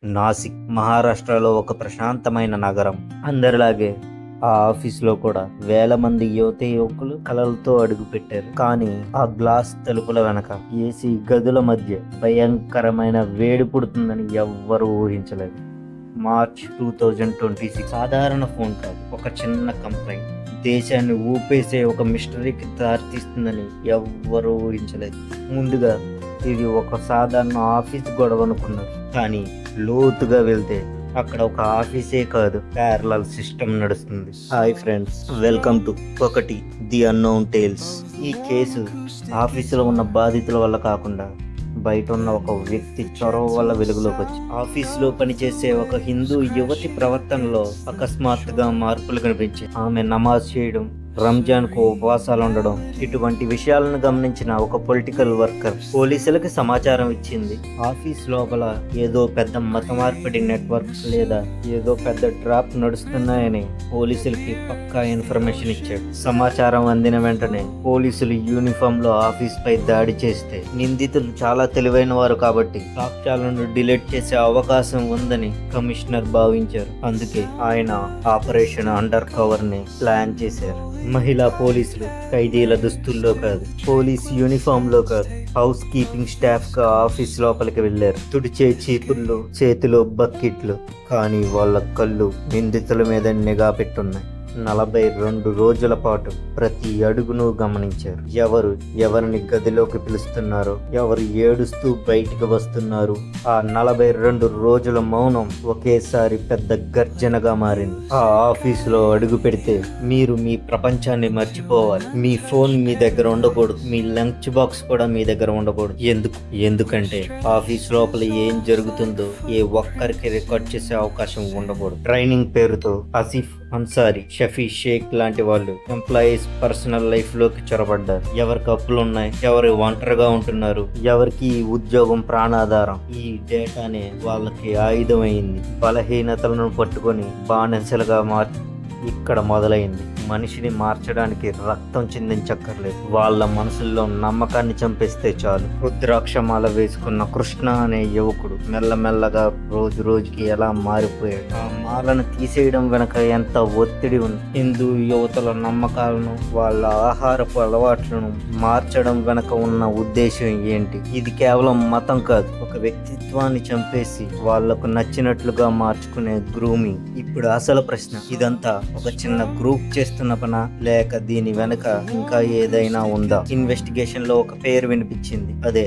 నాసిక్ మహారాష్ట్రలో ఒక ప్రశాంతమైన నగరం. అందరిలాగే ఆ ఆఫీస్లో కూడా వేల మంది యువకులు కలలతో అడుగుపెట్టారు. కానీ ఆ గ్లాస్ తలుపుల వెనక ఏసీ గదుల మధ్య భయంకరమైన వేడి పుడుతుందని ఎవ్వరూ ఊహించలేదు. మార్చ్ 2026 సాధారణ ఫోన్ కాల్, ఒక చిన్న కంప్లైంట్ దేశాన్ని ఊపేసే ఒక మిస్టరీకి దారితీస్తుందని ఎవ్వరూ ఊహించలేదు. ముందుగా ఇది ఒక సాధారణ ఆఫీస్ గొడవ అనుకున్నారు. కానీ లోతుగా వెళ్తే అక్కడ ఒక ఆఫీసే కాదు, ప్యారలల్ సిస్టమ్ నడుస్తుంది. హాయ్ ఫ్రెండ్స్, వెల్కమ్ టు ఒకటి ది అన్నోన్ టేల్స్. ఈ కేసు ఆఫీసులో ఉన్న బాధితుల వల్ల కాకుండా బయట ఉన్న ఒక వ్యక్తి చొరవ వల్ల వెలుగులోకి వచ్చి ఆఫీసులో పనిచేసే ఒక హిందూ యువతి ప్రవర్తనలో అకస్మాత్తుగా మార్పులు కనిపించాయి. ఆమె నమాజ్ చేయడం, రంజాన్ కు ఉపవాసాలు ఉండడం, ఇటువంటి విషయాలను గమనించిన ఒక పొలిటికల్ వర్కర్ పోలీసులకు సమాచారం ఇచ్చింది. ఆఫీస్ లోపల ఏదో పెద్ద మత మార్పిడి నెట్వర్క్ లేదా ఏదో పెద్ద డ్రాప్ నడుస్తున్నాయని పోలీసులకి పక్కా ఇన్ఫర్మేషన్ ఇచ్చాడు. సమాచారం అందిన వెంటనే పోలీసులు యూనిఫామ్ లో ఆఫీస్ పై దాడి చేస్తే నిందితులు చాలా తెలివైన వారు కాబట్టి సాక్ష్యాలను డిలీట్ చేసే అవకాశం ఉందని కమిషనర్ భావించారు. అందుకే ఆయన ఆపరేషన్ అండర్ కవర్ ని ప్లాన్ చేశారు. మహిళా పోలీసులు ఖైదీల దుస్తుల్లో కాదు, పోలీస్ యూనిఫామ్ లో కాదు, హౌస్ కీపింగ్ స్టాఫ్ గా ఆఫీస్ లోపలికి వెళ్లారు. తుడిచే చీపుళ్ళు, చేతిలో బకెట్లు. కానీ వాళ్ళ కళ్ళు నిందితుల మీద నిఘా పెట్టున్నాయి. 42 రోజుల పాటు ప్రతి అడుగును గమనించారు. ఎవరిని గదిలోకి పిలుస్తున్నారో, ఎవరు ఏడుస్తూ బయటికి వస్తున్నారు. ఆ 42 రోజుల మౌనం ఒకేసారి పెద్ద గర్జనగా మారింది. ఆ ఆఫీసులో అడుగు పెడితే మీరు మీ ప్రపంచాన్ని మర్చిపోవాలి. మీ ఫోన్ మీ దగ్గర ఉండకూడదు, మీ లంచ్ బాక్స్ కూడా మీ దగ్గర ఉండకూడదు. ఎందుకంటే ఆఫీస్ లోపల ఏం జరుగుతుందో ఏ ఒక్కరికి రికార్డ్ చేసే అవకాశం ఉండకూడదు. ట్రైనింగ్ పేరుతో ఆసిఫ్ అన్సారీ, షఫీ షేక్ లాంటి వాళ్ళు ఎంప్లాయీస్ పర్సనల్ లైఫ్ లోకి చొరబడ్డారు. ఎవరికి అప్పులు ఉన్నాయి, ఎవరు ఒంటరిగా ఉంటున్నారు, ఎవరికి ఈ ఉద్యోగం ప్రాణాధారం. ఈ డేటానే వాళ్ళకి ఆయుధమైంది. బలహీనతలను పట్టుకొని బానిసలుగా ఇక్కడ మొదలైంది. మనిషిని మార్చడానికి రక్తం చిందించక్కర్లేదు, వాళ్ళ మనసుల్లో నమ్మకాన్ని చంపేస్తే చాలు. రుద్రాక్షమాల వేసుకున్న కృష్ణ అనే యువకుడు మెల్లమెల్లగా రోజు రోజుకి ఎలా మారిపోయాడు. ఆ మాలను తీసేయడం వెనక ఎంత ఒత్తిడి ఉంది. హిందూ యువతల నమ్మకాలను, వాళ్ళ ఆహారపు అలవాట్లను మార్చడం వెనక ఉన్న ఉద్దేశం ఏంటి? ఇది కేవలం మతం కాదు, ఒక వ్యక్తిత్వాన్ని చంపేసి వాళ్లకు నచ్చినట్లుగా మార్చుకునే గ్రూమింగ్. ఇప్పుడు అసలు ప్రశ్న, ఇదంతా ఒక చిన్న గ్రూప్ చేస్తున్న పనా, లేక దీని వెనుక ఇంకా ఏదైనా ఉందా? ఇన్వెస్టిగేషన్ లో ఒక పేరు వినిపించింది, అదే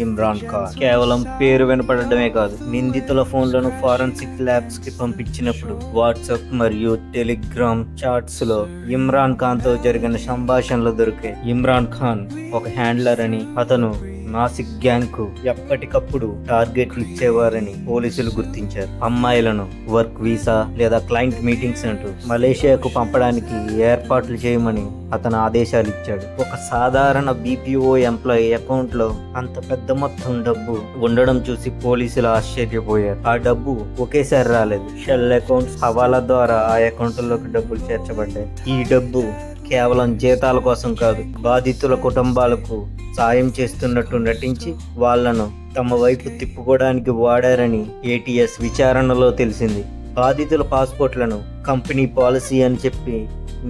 ఇమ్రాన్ ఖాన్. కేవలం పేరు వినపడమే కాదు, నిందితుల ఫోన్లను ఫారెన్సిక్ ల్యాబ్స్ కి పంపించినప్పుడు వాట్సాప్ మరియు టెలిగ్రామ్ చాట్స్ లో ఇమ్రాన్ ఖాన్ తో జరిగిన సంభాషణలు దొరికాయి. ఇమ్రాన్ ఖాన్ ఒక హ్యాండ్లర్ అని, అతను నాసిక్ గ్యాంగ్ కు ఎప్పటికప్పుడు టార్గెట్లు ఇచ్చేవారని పోలీసులు గుర్తించారు. అమ్మాయిలను వర్క్ వీసా లేదా క్లయింట్ మీటింగ్స్ అంటూ మలేషియాకు పంపడానికి ఏర్పాట్లు చేయమని అతను ఆదేశాలు ఇచ్చాడు. ఒక సాధారణ బీపీఓ ఎంప్లాయీ అకౌంట్ లో అంత పెద్ద మొత్తం డబ్బు ఉండడం చూసి పోలీసులు ఆశ్చర్యపోయారు. ఆ డబ్బు ఒకేసారి రాలేదు, షెల్ అకౌంట్స్, హవాలా ద్వారా ఆ అకౌంట్లలోకి డబ్బులు చేర్చబడ్డాయి. ఈ డబ్బు కేవలం జీతాల కోసం కాదు, బాధితుల కుటుంబాలకు సాయం చేస్తున్నట్టు నటించి వాళ్లను తమ వైపు తిప్పుకోవడానికి వాడారని ఏటీఎస్ విచారణలో తెలిసింది. బాధితుల పాస్పోర్ట్లను కంపెనీ పాలసీ అని చెప్పి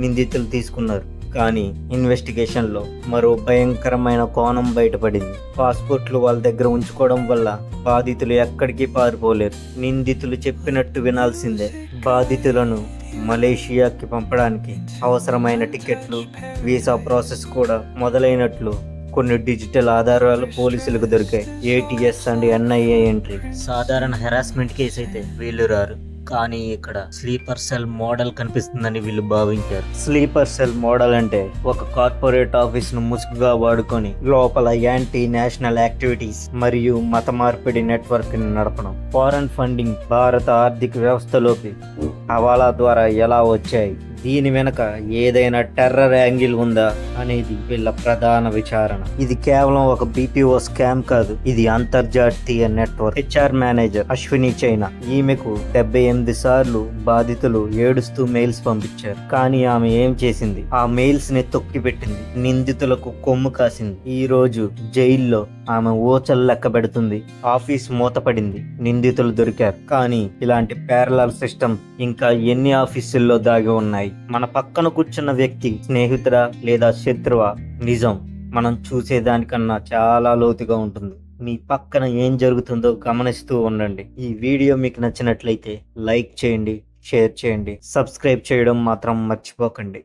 నిందితులు తీసుకున్నారు. కానీ ఇన్వెస్టిగేషన్ లో మరో భయంకరమైన కోణం బయటపడింది. పాస్పోర్ట్లు వాళ్ళ దగ్గర ఉంచుకోవడం వల్ల బాధితులు ఎక్కడికి పారిపోలేరు. నిందితులు చెప్పినట్టు వినాల్సిందే. బాధితులను మలేషియాకి పంపడానికి అవసరమైన టికెట్లు, వీసా ప్రాసెస్ కూడా మొదలైనట్లు కొన్ని డిజిటల్ ఆధారాలు పోలీసులకు దొరికాయి. ATS and NIA entry. సాధారణ హెరాస్మెంట్ కేసు అయితే వీళ్ళు రారు, కానీ ఇక్కడ స్లీపర్ సెల్ మోడల్ కనిపిస్తుందని వీళ్ళు భావించారు. స్లీపర్ సెల్ మోడల్ అంటే ఒక కార్పొరేట్ ఆఫీస్ ను ముసుగుగా వాడుకొని లోపల యాంటీ నేషనల్ యాక్టివిటీస్ మరియు మత మార్పిడి నెట్వర్క్ ని నడపడం. ఫారెన్ ఫండింగ్ భారత ఆర్థిక వ్యవస్థలోకి హవాలా ద్వారా ఎలా వచ్చాయి, దీని వెనక ఏదైనా టెర్రర్ యాంగిల్ ఉందా అనేది వీళ్ళ ప్రధాన విచారణ. ఇది కేవలం ఒక BPO స్కామ్ కాదు, ఇది అంతర్జాతీయ network. HR manager Ashwini China, ఈమెకు 78 సార్లు బాధితులు ఏడుస్తూ మెయిల్స్ పంపించారు. కానీ ఆమె ఏం చేసింది? ఆ మెయిల్స్ ని తొక్కి పెట్టింది, నిందితులకు కొమ్ము కాసింది. ఈ రోజు జైల్లో ఆమె ఊచలు లెక్క పెడుతుంది. ఆఫీస్ మూతపడింది, నిందితులు దొరికారు. కానీ ఇలాంటి ప్యారలల్ సిస్టమ్ ఇంకా ఎన్ని ఆఫీసుల్లో దాగి ఉన్నాయి? మన పక్కన కూర్చున్న వ్యక్తి స్నేహితుడా లేదా శత్రువా? నిజం మనం చూసేదానికన్నా చాలా లోతుగా ఉంటుంది. మీ పక్కన ఏం జరుగుతుందో గమనిస్తూ ఉండండి. ఈ వీడియో మీకు నచ్చినట్లయితే లైక్ చేయండి, షేర్ చేయండి, సబ్స్క్రైబ్ చేయడం మాత్రం మర్చిపోకండి.